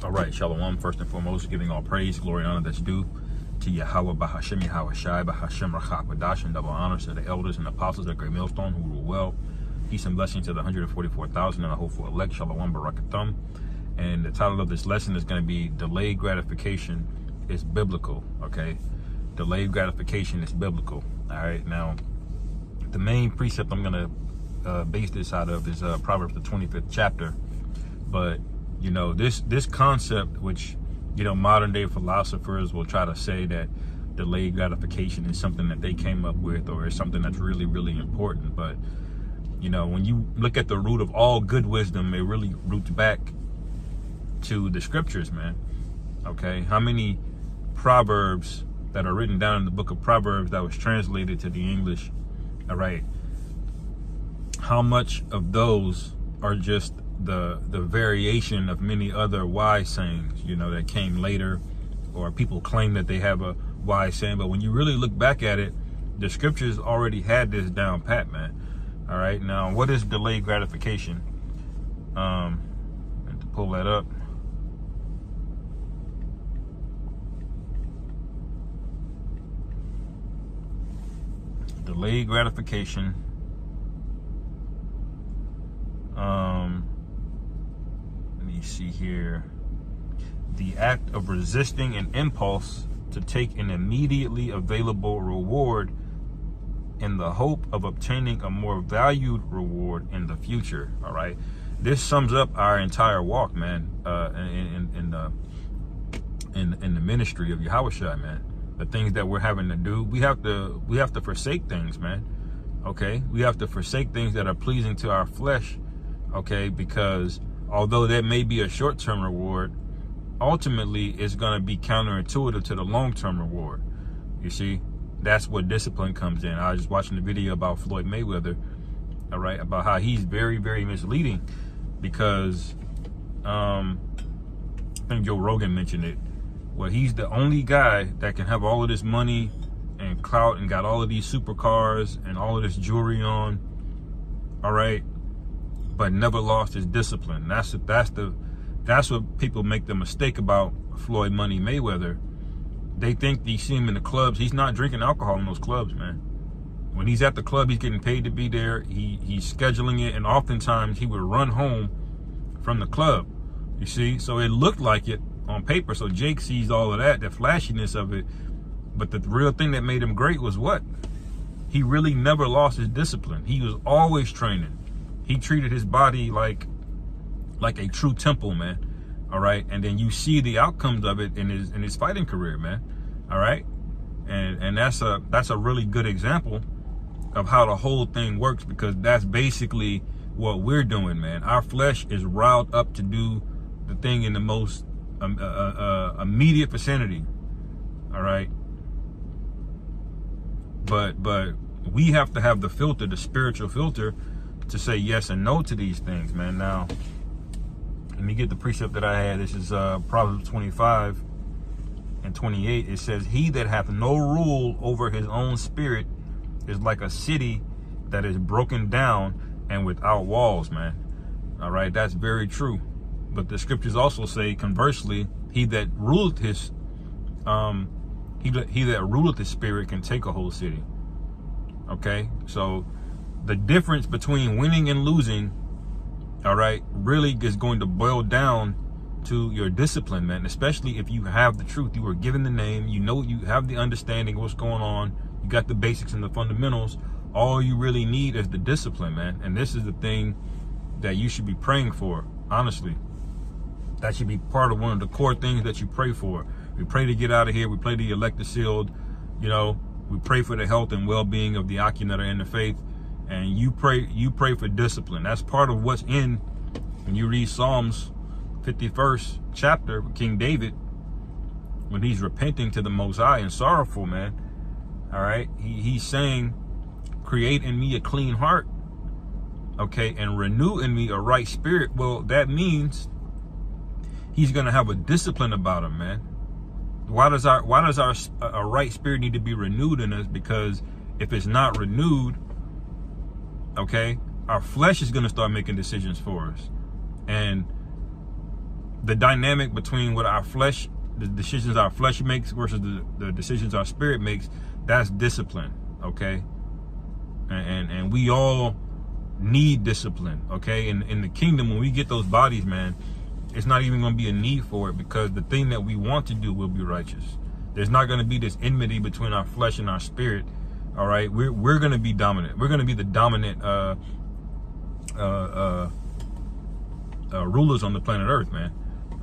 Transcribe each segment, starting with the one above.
All right, Shalom. First and foremost, giving all praise, glory, and honor that's due to Yahweh, Bahashem, Yahweh Shai, Bahashem, Rachak, Badash, and double honors to the elders and apostles of the great millstone who rule well. Peace and blessings to the 144,000 and the hopeful elect. Shalom, Barakathum. And the title of this lesson is going to be Delayed Gratification is Biblical. Okay, delayed gratification is biblical. All right, now the main precept I'm going to base this out of is Proverbs the 25th chapter. But you know, this concept, which, you know, modern day philosophers will try to say that delayed gratification is something that they came up with, or is something that's really, really important. But, you know, when you look at the root of all good wisdom, it really roots back to the scriptures, man. Okay, how many proverbs that are written down in the book of Proverbs that was translated to the English? All right, how much of those are just the variation of many other wise sayings, you know, that came later, or people claim that they have a wise saying, but when you really look back at it, the scriptures already had this down pat, man. All right, now what is delayed gratification? And to pull that up, delayed gratification, let me see here. The act of resisting an impulse to take an immediately available reward in the hope of obtaining a more valued reward in the future. All right, this sums up our entire walk, man, in the ministry of Yahushua, man. The things that we're having to do, we have to forsake things, man. Okay, we have to forsake things that are pleasing to our flesh. Okay, because although that may be a short-term reward, ultimately it's going to be counterintuitive to the long-term reward. You see, that's where discipline comes in. I was just watching the video about Floyd Mayweather, all right, about how he's very, very misleading, because I think Joe Rogan mentioned it. Well, he's the only guy that can have all of this money and clout and got all of these supercars and all of this jewelry on, all right, but never lost his discipline. That's what people make the mistake about Floyd Money Mayweather. They think you see him in the clubs. He's not drinking alcohol in those clubs, man. When he's at the club, he's getting paid to be there. He's scheduling it, and oftentimes he would run home from the club. You see, so it looked like it on paper. So Jake sees all of that, the flashiness of it. But the real thing that made him great was what? He really never lost his discipline. He was always training. He treated his body like a true temple, man. All right, and then you see the outcomes of it in his fighting career, man. All right, and that's a really good example of how the whole thing works, because that's basically what we're doing, man. Our flesh is riled up to do the thing in the most immediate vicinity. All right, but we have to have the filter, the spiritual filter, to say yes and no to these things, man. Now, let me get the precept that I had. This is Proverbs 25 and 28. It says, "He that hath no rule over his own spirit is like a city that is broken down and without walls," man. All right, that's very true. But the scriptures also say, conversely, he that ruleth his spirit can take a whole city. Okay, so the difference between winning and losing, all right, really is going to boil down to your discipline, man. Especially if you have the truth, you were given the name, you know, you have the understanding of what's going on, you got the basics and the fundamentals. All you really need is the discipline, man. And this is the thing that you should be praying for, honestly. That should be part of one of the core things that you pray for. We pray to get out of here. We pray to elect the sealed. You know, we pray for the health and well-being of the Akim that are in the faith. And you pray for discipline. That's part of what's in, when you read Psalms 51st chapter, King David, when he's repenting to the Most High and sorrowful, man. All right, he's saying, "Create in me a clean heart, okay, and renew in me a right spirit." Well, that means he's gonna have a discipline about him, man. Why does our right spirit need to be renewed in us? Because if it's not renewed, okay, our flesh is going to start making decisions for us. And the dynamic between what our flesh, the decisions our flesh makes versus the decisions our spirit makes, that's discipline, okay? And we all need discipline, okay? In the kingdom, when we get those bodies, man, it's not even going to be a need for it, because the thing that we want to do will be righteous. There's not going to be this enmity between our flesh and our spirit, all right? We're going to be dominant. We're going to be the dominant rulers on the planet Earth, man,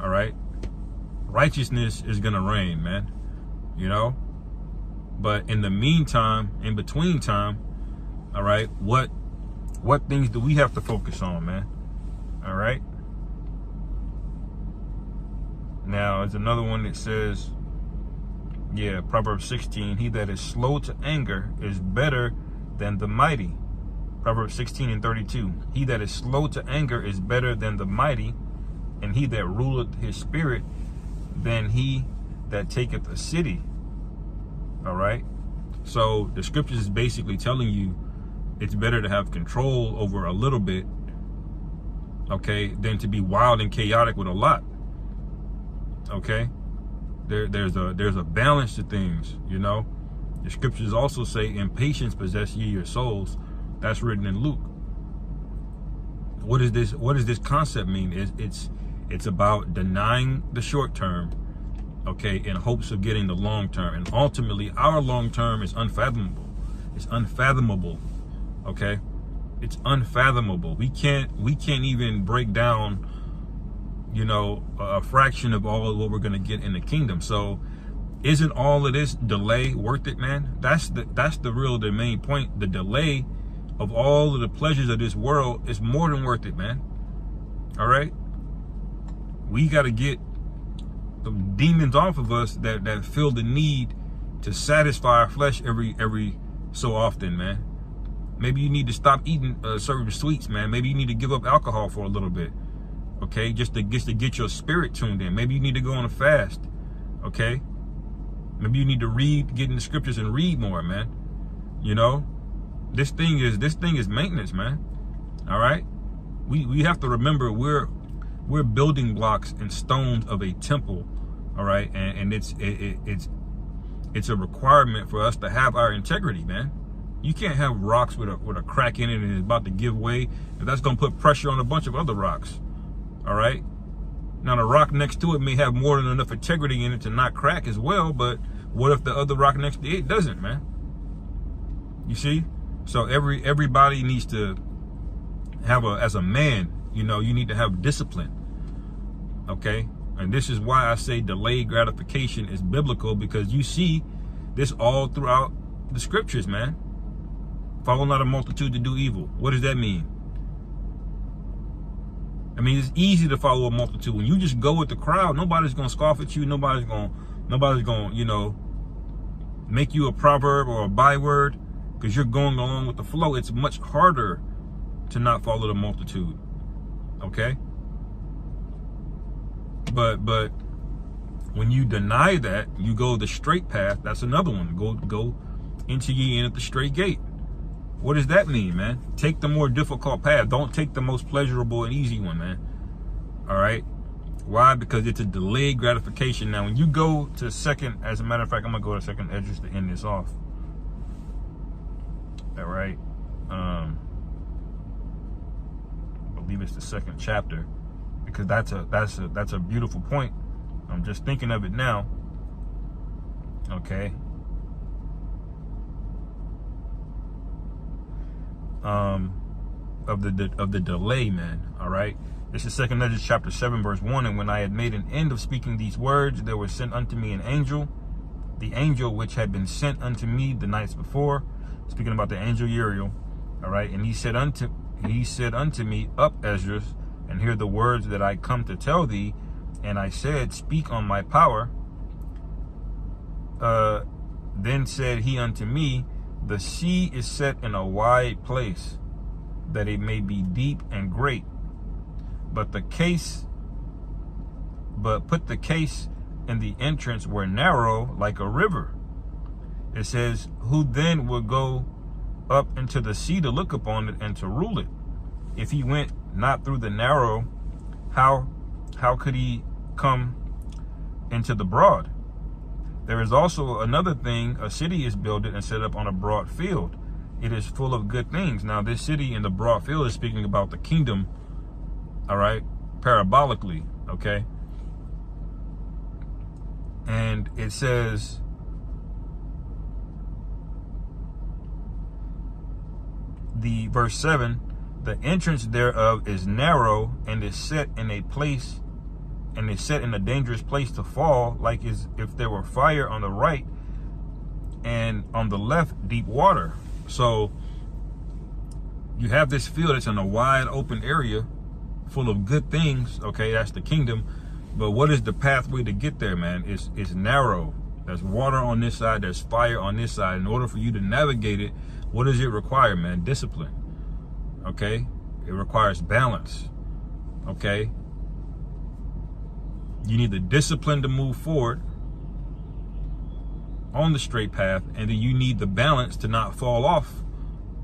all right? Righteousness is going to reign, man, you know? But in the meantime, in between time, all right, what things do we have to focus on, man? All right? Now, there's another one that says, yeah, Proverbs 16, he that is slow to anger is better than the mighty. Proverbs 16:32, he that is slow to anger is better than the mighty, and he that ruleth his spirit than he that taketh a city. All right? So the scriptures is basically telling you it's better to have control over a little bit, okay, than to be wild and chaotic with a lot. Okay? There's a balance to things, you know. The scriptures also say, in patience possess ye your souls. That's written in Luke. What does this concept mean? It's about denying the short term, okay, in hopes of getting the long term. And ultimately, our long term is unfathomable. It's unfathomable, okay? It's unfathomable. We can't even break down, you know, a fraction of all of what we're going to get in the kingdom. So isn't all of this delay worth it, man? That's the main point. The delay of all of the pleasures of this world is more than worth it, man. All right? We got to get the demons off of us that feel the need to satisfy our flesh every so often, man. Maybe you need to stop eating certain sweets, man. Maybe you need to give up alcohol for a little bit, okay? Just to get your spirit tuned in. Maybe you need to go on a fast, okay? Maybe you need to get in the scriptures and read more, man. You know, this thing is maintenance, man. All right, we have to remember we're building blocks and stones of a temple. All right, and it's a requirement for us to have our integrity, man. You can't have rocks with a crack in it and it's about to give way. And that's gonna put pressure on a bunch of other rocks. All right. Now the rock next to it may have more than enough integrity in it to not crack as well, but what if the other rock next to it doesn't, man? You see? So everybody needs to have as a man, you know, you need to have discipline. Okay? And this is why I say delayed gratification is biblical, because you see this all throughout the scriptures, man. Follow not a multitude to do evil. What does that mean? I mean, it's easy to follow a multitude. When you just go with the crowd, nobody's going to scoff at you. Nobody's going, you know, make you a proverb or a byword because you're going along with the flow. It's much harder to not follow the multitude. Okay? But when you deny that, you go the straight path. That's another one. Go into ye in at the straight gate. What does that mean, man? Take the more difficult path. Don't take the most pleasurable and easy one, man. All right? Why? Because it's a delayed gratification. Now, when you go to second, as a matter of fact, I'm going to go to second Esdras to end this off. All right? I believe it's the second chapter, because that's a beautiful point. I'm just thinking of it now. Okay? Of the delay, man. All right, this is second Esdras chapter 7 verse 1. And when I had made an end of speaking these words, there was sent unto me an angel, the angel which had been sent unto me the nights before. Speaking about the angel Uriel. All right, and he said unto me, up, Esdras, and hear the words that I come to tell thee. And I said, speak on my power. Then said he unto me, the sea is set in a wide place, that it may be deep and great. But put the case and the entrance were narrow like a river. It says, who then will go up into the sea to look upon it and to rule it? If he went not through the narrow, how could he come into the broad. There is also another thing: a city is built and set up on a broad field. It is full of good things. Now, this city in the broad field is speaking about the kingdom, all right, parabolically, okay? And it says, the verse 7, the entrance thereof is narrow and is set in a place, and is set in a dangerous place to fall, like as if there were fire on the right and on the left deep water. So you have this field that's in a wide open area full of good things, okay? That's the kingdom. But what is the pathway to get there, man? It's narrow. There's water on this side, there's fire on this side. In order for you to navigate it, what does it require, man? Discipline, okay? It requires balance, okay? You need the discipline to move forward on the straight path, and then you need the balance to not fall off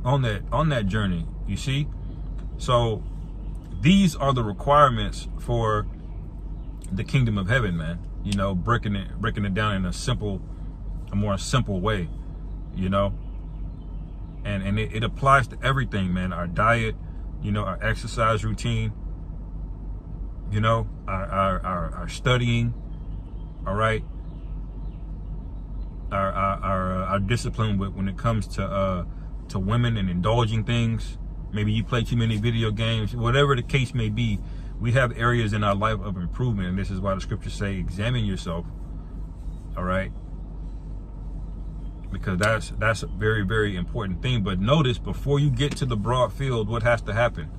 on that journey, you see? So these are the requirements for the kingdom of heaven, man. You know, breaking it down in a more simple way, you know? And it applies to everything, man. Our diet, you know, our exercise routine, you know, our studying, all right? Our discipline when it comes to women and indulging things. Maybe you play too many video games, whatever the case may be. We have areas in our life of improvement, and this is why the scriptures say, examine yourself, all right? Because that's a very, very important thing. But notice, before you get to the broad field, what has to happen?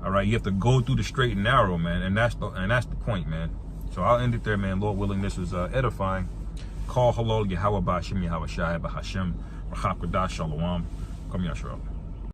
All right, you have to go through the straight and narrow, man, and that's the point, man. So I'll end it there, man. Lord willing, this was edifying. Call halal Yahweh Ba'Hashem Yahweh Shai Ba'Hashem Rachak Shalom. Come Yashra.